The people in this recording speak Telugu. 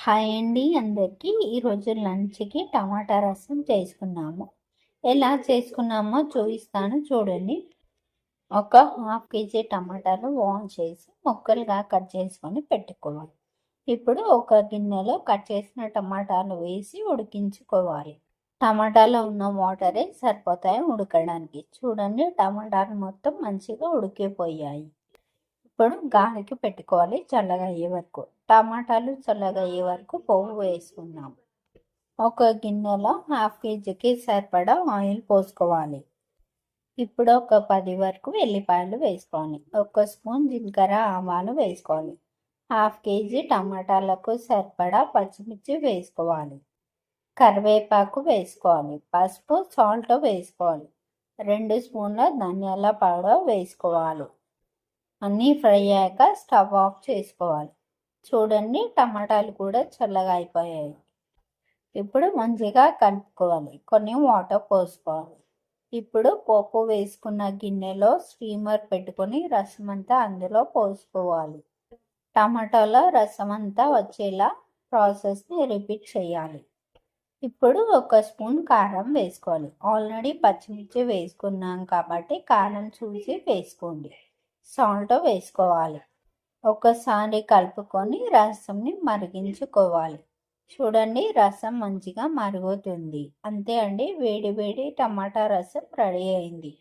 హాయ్ అండి అందరికీ. ఈరోజు లంచ్కి టమాటా రసం చేసుకున్నాము. ఎలా చేసుకున్నామో చూపిస్తాను చూడండి. ఒక హాఫ్ కేజీ టమాటాలు వాష్ చేసి ముక్కలుగా కట్ చేసుకొని పెట్టుకోవాలి. ఇప్పుడు ఒక గిన్నెలో కట్ చేసిన టమాటాలు వేసి ఉడికించుకోవాలి. టమాటాలో ఉన్న వాటరే సరిపోతాయి ఉడకడానికి. చూడండి, టమాటాలు మొత్తం మంచిగా ఉడికిపోయాయి. ఇప్పుడు గాలికి పెట్టుకోవాలి చల్లగా అయ్యే వరకు. టమాటాలు చల్లగా అయ్యే వరకు పోపు వేసుకుందాం. ఒక గిన్నెలో హాఫ్ కేజీకి సరిపడా ఆయిల్ పోసుకోవాలి. ఇప్పుడు ఒక 10 వరకు వెల్లిపాయలు వేసుకోవాలి. ఒక స్పూన్ జీలకర్ర ఆవాలు వేసుకోవాలి. హాఫ్ కేజీ టమాటాలకు సరిపడా పచ్చిమిర్చి వేసుకోవాలి. కరివేపాకు వేసుకోవాలి. పసుపు, సాల్ట్ వేసుకోవాలి. 2 స్పూన్ల ధనియాల పౌడర్ వేసుకోవాలి. అన్నీ ఫ్రై అయ్యాక స్టవ్ ఆఫ్ చేసుకోవాలి. చూడండి, టమాటాలు కూడా చల్లగా అయిపోయాయి. ఇప్పుడు మంచిగా కలుపుకోవాలి. కొన్ని వాటర్ పోసుకోవాలి. ఇప్పుడు పోపు వేసుకున్న గిన్నెలో స్టీమర్ పెట్టుకొని రసం అంతా అందులో పోసుకోవాలి. టమాటాలో రసం అంతా వచ్చేలా ప్రాసెస్ని రిపీట్ చేయాలి. ఇప్పుడు ఒక స్పూన్ కారం వేసుకోవాలి. ఆల్రెడీ పచ్చిమిర్చి వేసుకున్నాం కాబట్టి కారం చూసి వేసుకోండి. సాల్ట్ వేసుకోవాలి. ఒకసారి కలుపుకొని రసంని మరిగించుకోవాలి. చూడండి, రసం మంచిగా మరుగుతుంది. అంతే అండి, వేడి వేడి టమాటా రసం రెడీ అయింది.